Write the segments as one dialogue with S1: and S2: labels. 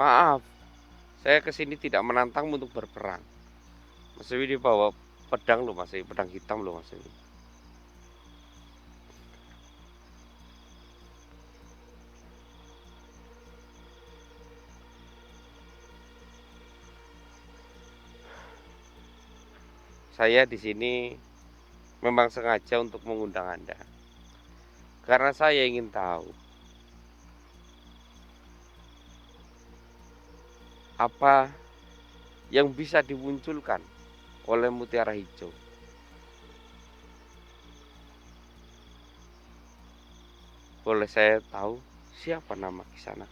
S1: Maaf, saya kesini tidak menantangmu untuk berperang. Mas Dewi dia bawa pedang loh Mas Dewi, pedang hitam loh Mas Dewi. Saya di sini memang sengaja untuk mengundang Anda. Karena saya ingin tahu apa yang bisa dimunculkan oleh mutiara hijau. Boleh saya tahu siapa nama Kisana?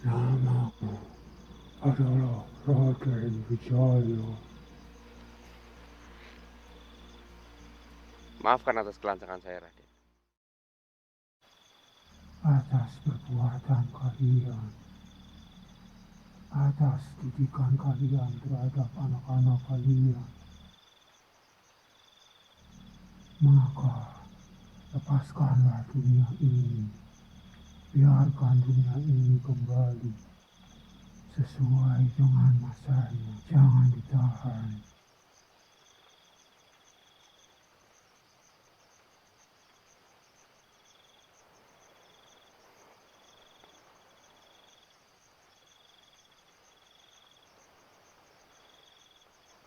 S2: Namaku adalah Raden Wijaya.
S1: Maafkan atas kelancangan saya, Raden.
S2: Atas perbuatan kalian, atas didikan kalian terhadap anak-anak kalian, maka lepaskanlah dunia ini. Biarkan dunia ini kembali sesuai dengan masanya. Jangan ditahan.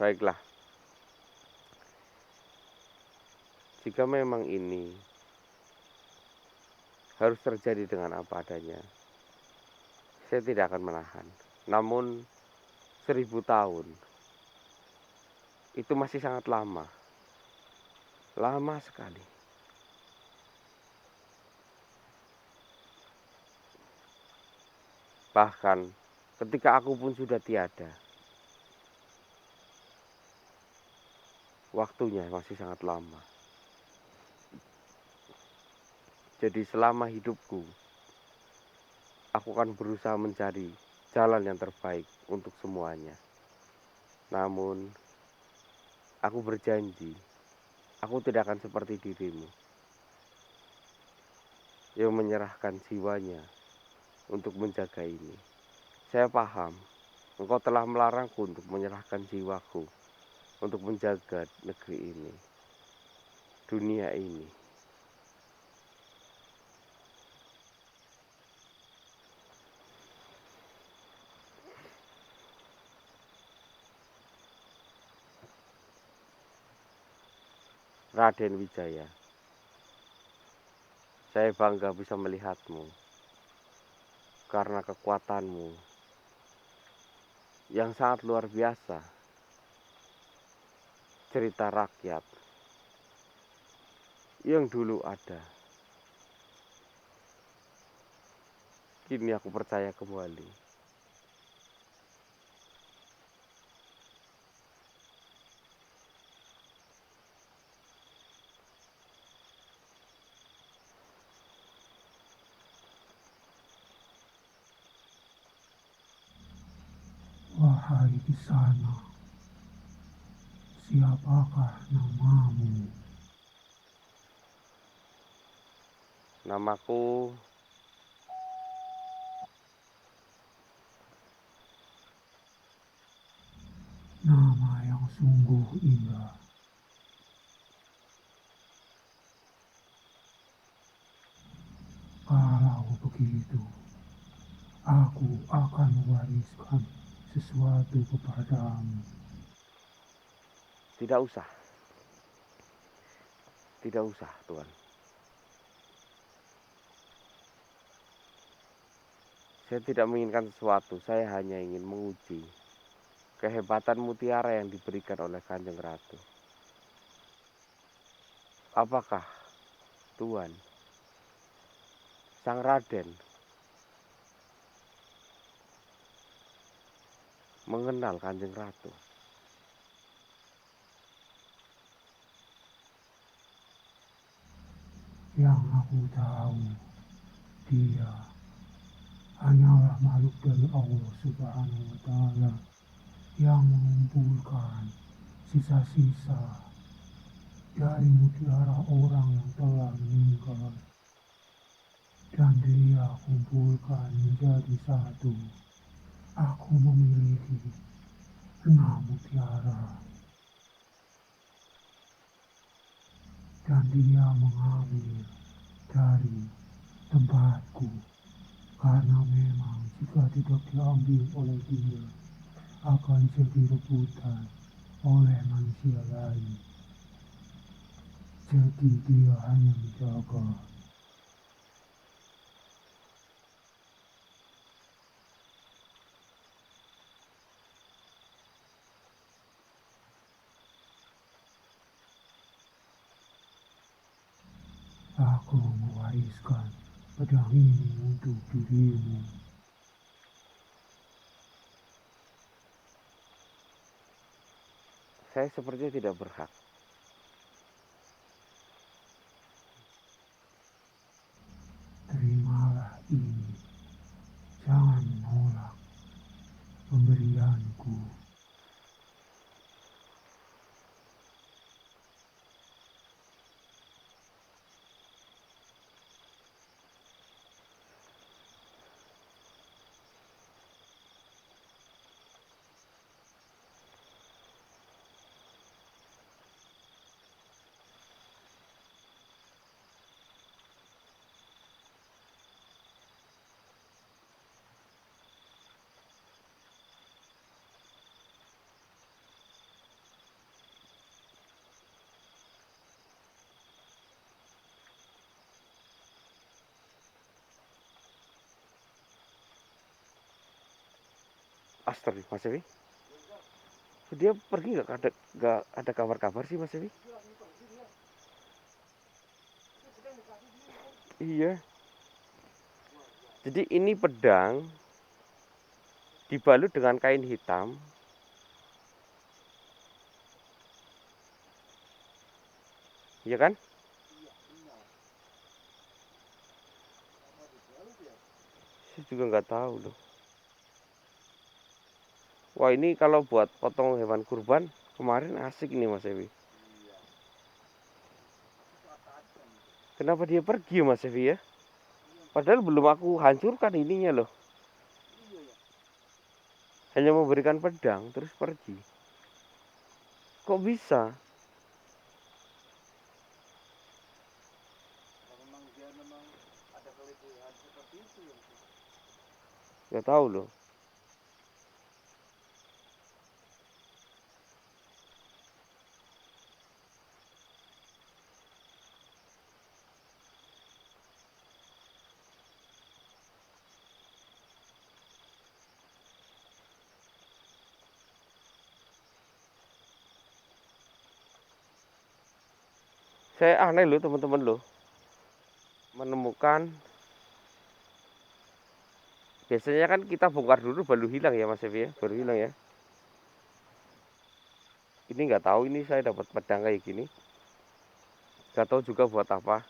S1: Baiklah, jika memang ini harus terjadi dengan apa adanya, saya tidak akan menahan. Namun 1000 tahun itu masih sangat lama. Lama sekali. Bahkan ketika aku pun sudah tiada, waktunya masih sangat lama. Jadi selama hidupku, aku akan berusaha mencari jalan yang terbaik untuk semuanya. Namun, aku berjanji, aku tidak akan seperti dirimu yang menyerahkan jiwanya untuk menjaga ini. Saya paham, engkau telah melarangku untuk menyerahkan jiwaku untuk menjaga negeri ini, dunia ini. Raden Wijaya, saya bangga bisa melihatmu karena kekuatanmu yang sangat luar biasa. Cerita rakyat yang dulu ada, kini aku percaya kembali.
S2: Wahai di sana, siapakah namamu?
S1: Namaku
S2: Nama yang sungguh indah. Kalau begitu, aku akan mewariskan sesuatu kepadamu.
S1: tidak usah, tidak usah, Tuan. Saya tidak menginginkan sesuatu, saya hanya ingin menguji kehebatan mutiara yang diberikan oleh Kanjeng Ratu. Apakah Tuan, Sang Raden, mengenal Kanjeng Ratu?
S2: Yang aku tahu, dia hanyalah makhluk dari Allah Subhanahu wa Ta'ala yang mengumpulkan sisa-sisa dari mutiara orang yang telah meninggal. dan dia kumpulkan menjadi satu. Aku memiliki 6 mutiara, dan dia mengambil dari tempatku, karena memang jika tidak diambil oleh dia, akan jadi rebutan oleh manusia lain. Jadi dia hanya menjaga. Aku mewariskan pedang ini untuk dirimu.
S1: Saya sepertinya tidak berhak.
S2: Terimalah ini, jangan menolak pemberianku.
S1: Astaga, Mas Evi. Dia pergi nggak ada kabar-kabar sih Mas Evi? Iya. Jadi ini pedang dibalut dengan kain hitam. Iya kan? Saya juga nggak tahu loh. Wah, ini kalau buat potong hewan kurban kemarin asik nih Mas Evi. Kenapa dia pergi Mas Evi ya? Padahal belum aku hancurkan ininya loh. Hanya memberikan pedang terus pergi. Kok bisa? Gak tahu loh. Saya aneh loh teman-teman loh. Menemukan. Biasanya kan kita bongkar dulu baru hilang ya Mas Evi ya. Baru hilang ya. Ini nggak tahu ini saya dapat pedang kayak gini. Nggak tahu juga buat apa.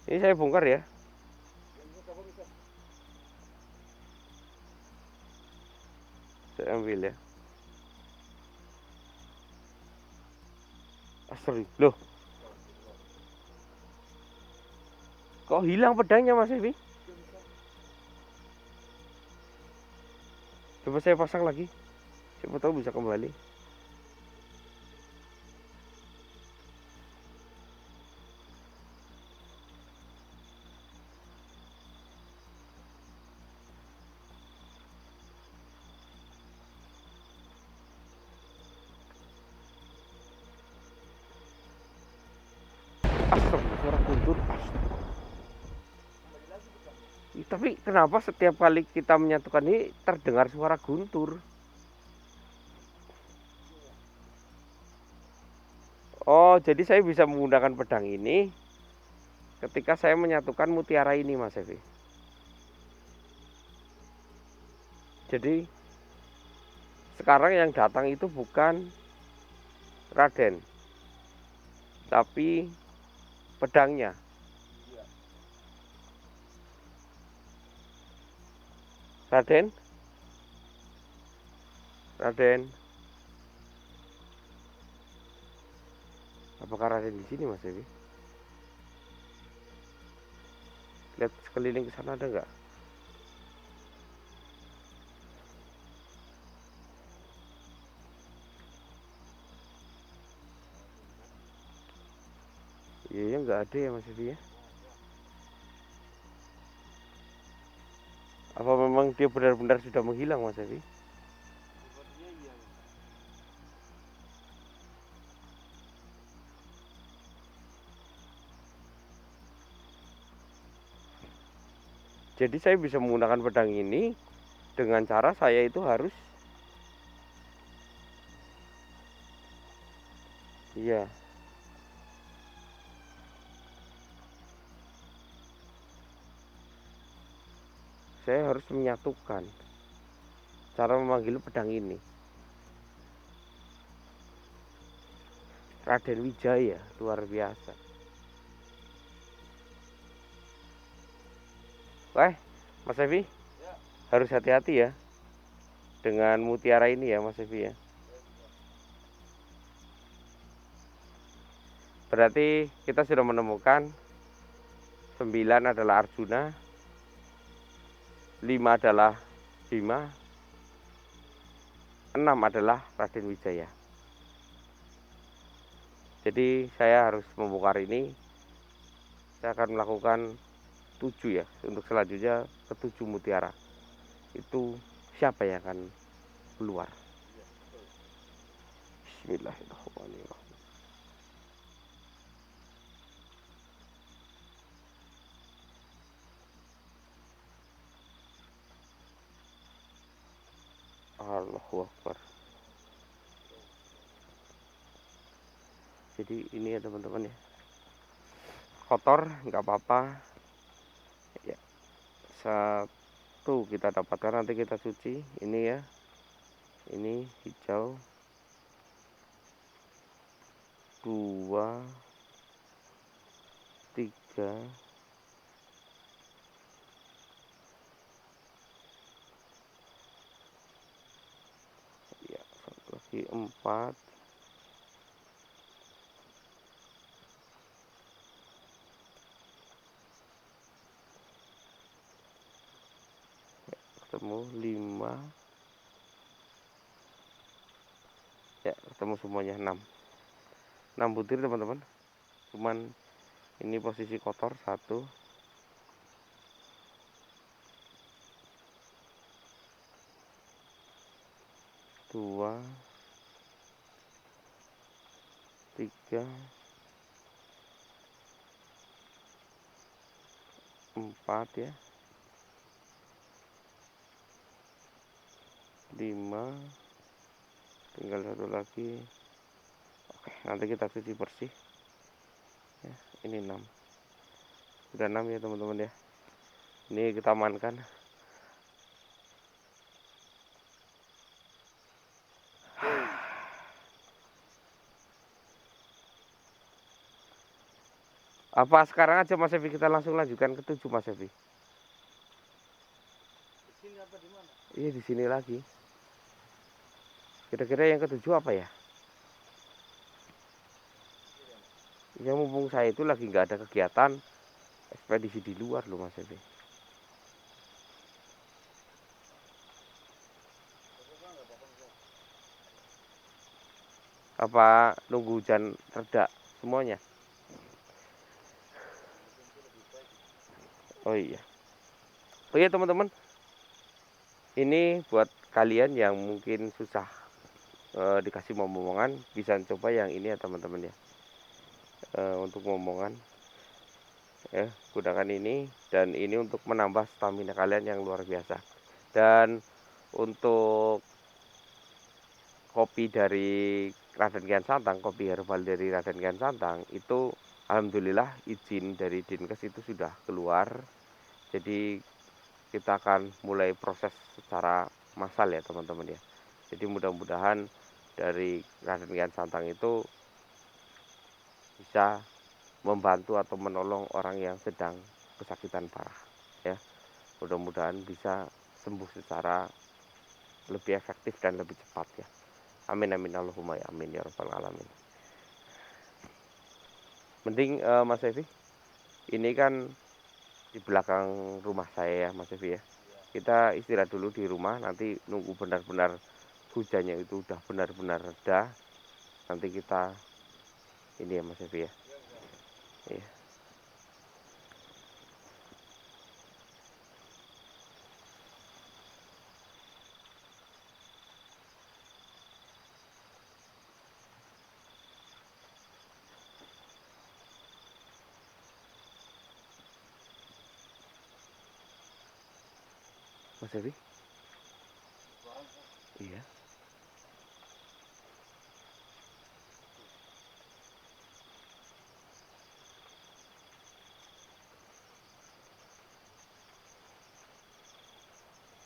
S1: Ini saya bongkar ya. Saya ambil ya. Astagfirullah. Loh, kok hilang pedangnya Mas Evi? Coba saya pasang lagi. Siapa tahu bisa kembali. Astagfirullah, suara guntur. Tapi kenapa setiap kali kita menyatukan ini terdengar suara guntur? Oh, jadi saya bisa menggunakan pedang ini ketika saya menyatukan mutiara ini, Mas Evi. Jadi sekarang yang datang itu bukan Raden, tapi pedangnya. Raden, Raden, apakah Raden di sini Mas Evi? Lihat sekeliling ke sana ada nggak? Iya, nggak ada ya Mas Evi ya? Apa memang dia benar-benar sudah menghilang Mas Evi? Jadi saya bisa menggunakan pedang ini dengan cara saya itu harus, iya, saya harus menyatukan cara memanggil pedang ini. Raden Wijaya luar biasa. Wah, Mas Evi harus hati-hati ya dengan mutiara ini ya Mas Evi ya. Berarti kita sudah menemukan 9 adalah Arjuna, 5 adalah Bima, 6 adalah Raden Wijaya. Jadi saya harus membongkar ini. Saya akan melakukan 7 ya. Untuk selanjutnya ke 7 mutiara. Itu siapa yang akan keluar? Bismillahirrahmanirrahim. Allahu Akbar. Jadi ini ya teman-teman ya, kotor nggak apa-apa ya. Satu kita dapatkan, nanti kita cuci. Ini ya, ini hijau. 2, 3, ya, satu lagi 4, ya, ketemu 5, ya, ketemu semuanya 6 butir teman-teman. Cuman ini posisi kotor. 1, 2, 3, 4 ya, 5, tinggal 1 lagi. Oke, nanti kita cuci bersih ya. Ini 6, sudah 6 ya teman-teman ya. Ini kita amankan. Apa sekarang aja Mas Evi kita langsung lanjutkan ke 7 Mas Evi?
S3: Di sini apa di mana?
S1: Iya, di sini lagi. Kira-kira yang ke-7 apa ya? Ya mumpung saya itu lagi nggak ada kegiatan ekspedisi di luar loh Mas Evi. Apa nunggu hujan reda semuanya? Oh iya. Oh iya teman-teman, ini buat kalian yang mungkin susah dikasih momongan, bisa coba yang ini ya teman-teman ya. Untuk momongan ya, gunakan ini, dan ini untuk menambah stamina kalian yang luar biasa. Dan untuk kopi dari Raden Kian Santang, kopi herbal dari Raden Kian Santang itu alhamdulillah izin dari Dinkes itu sudah keluar. Jadi kita akan mulai proses secara massal ya teman-teman ya. Jadi mudah-mudahan dari Raden Kian Santang itu bisa membantu atau menolong orang yang sedang kesakitan parah ya. Mudah-mudahan bisa sembuh secara lebih efektif dan lebih cepat ya. Amin amin Allahumma ya amin ya rabbal alamin. Mending Mas Evi, ini kan di belakang rumah saya ya Mas Evi ya. Kita istirahat dulu di rumah, nanti nunggu benar-benar hujannya itu udah benar-benar reda. Nanti kita ini ya Mas Evi ya. Iya. Mas Evi? Iya.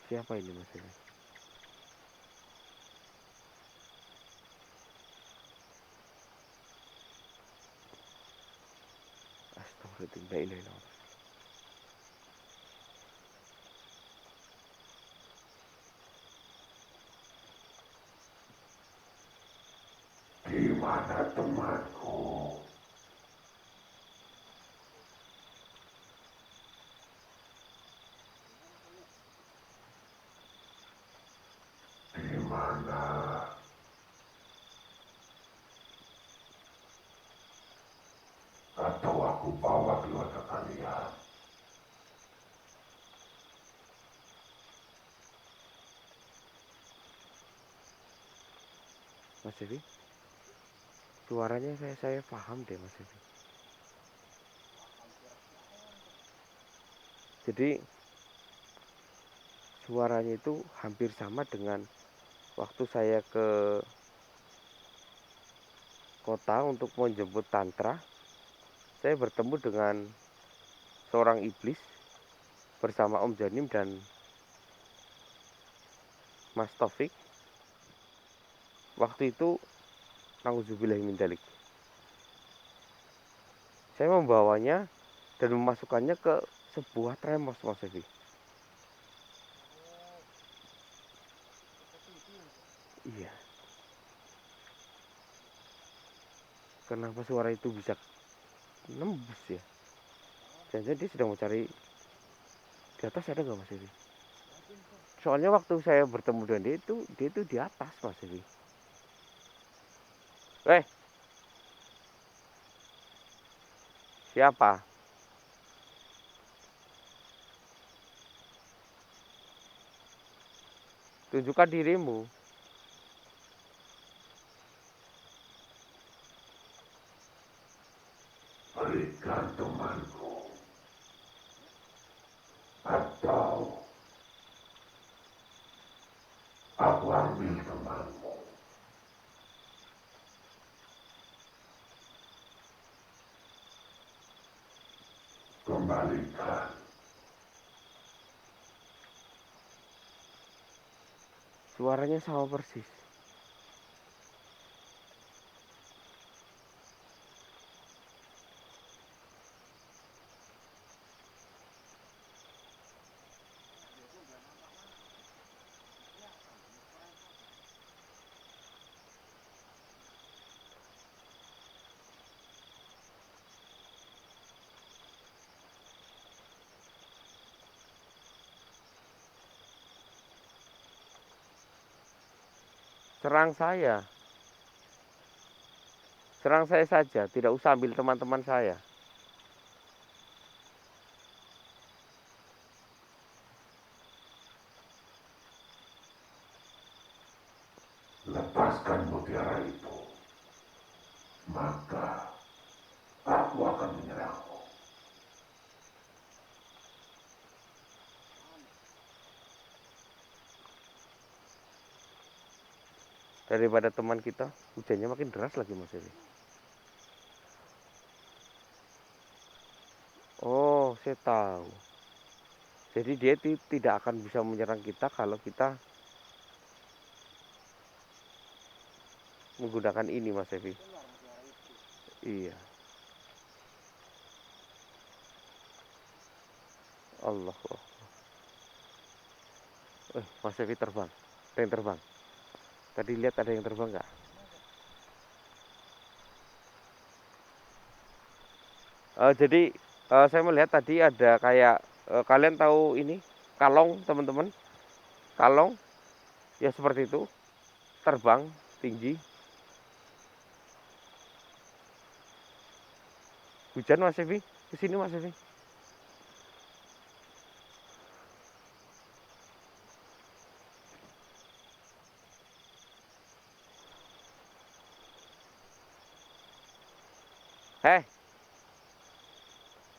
S1: Siapa ini Mas Evi? Astagfirullahaladzim, la ilaha illallah.
S2: Di mana temanku? Di mana? Atau aku bawa keluarga kalian?
S1: Mas Evi? Suaranya saya paham deh Mas Evi. Jadi suaranya itu hampir sama dengan waktu saya ke kota untuk menjemput Tantra. Saya bertemu dengan seorang iblis bersama Om Janim dan Mas Taufik. Waktu itu nauzubillahi min dzalik. Saya membawanya dan memasukkannya ke sebuah tremos Mas Evi. Iya. Kenapa suara itu bisa nembus ya? Jangan dia sedang mencari di atas, ada nggak Mas Evi? Soalnya waktu saya bertemu dengan dia itu di atas Mas Evi. Siapa? Tunjukkan dirimu.
S2: Berikan temanku. Atau aku ambil temanmu. Kembalikan.
S1: Suaranya sama persis. Serang saya. Serang saya saja, tidak usah ambil teman-teman saya.
S2: Lepaskan mutiara itu. Maka aku akan menyerangmu.
S1: Daripada teman kita, hujannya makin deras lagi Mas Evi. Oh, saya tahu. Jadi dia tidak akan bisa menyerang kita kalau kita menggunakan ini Mas Evi. Iya. Allah. Mas Evi terbang. Ada yang terbang. Tadi lihat ada yang terbang nggak? Jadi saya melihat tadi ada kayak kalian tahu ini kalong teman-teman, kalong ya seperti itu terbang tinggi. Hujan Mas Evi, kesini Mas Evi.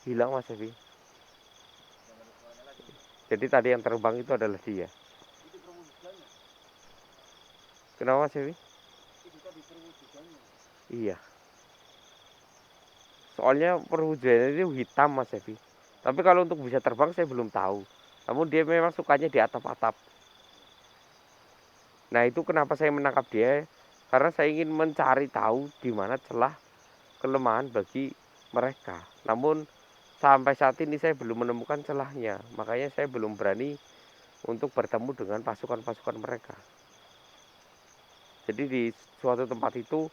S1: Hilang Mas Evi. Jadi tadi yang terbang itu adalah dia. Kenapa Mas Evi? Iya. Soalnya perwujudannya itu hitam Mas Evi. Tapi kalau untuk bisa terbang saya belum tahu. Namun dia memang sukanya di atap-atap. Nah itu kenapa saya menangkap dia. Karena saya ingin mencari tahu di mana celah kelemahan bagi mereka. Namun sampai saat ini saya belum menemukan celahnya. Makanya saya belum berani untuk bertemu dengan pasukan-pasukan mereka. Jadi di suatu tempat itu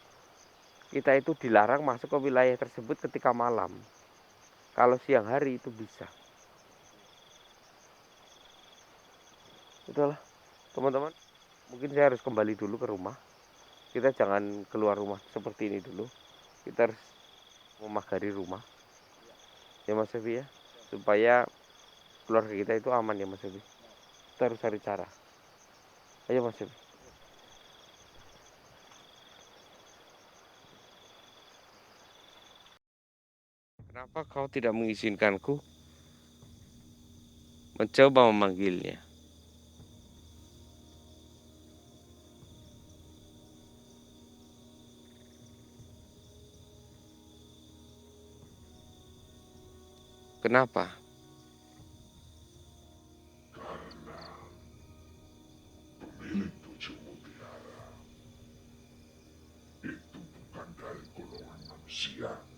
S1: kita itu dilarang masuk ke wilayah tersebut ketika malam. Kalau siang hari itu bisa. Udahlah, teman-teman. Mungkin saya harus kembali dulu ke rumah. Kita jangan keluar rumah seperti ini dulu. Kita harus memagari rumah. Ya Mas Evi ya. Supaya keluarga kita itu aman ya Mas Evi. Kita harus cari cara. Ayo Mas Evi. Kenapa kau tidak mengizinkanku mencoba memanggilnya? Kenapa?
S3: Pemilik tujuh mutiara itu bukan dari golongan manusia.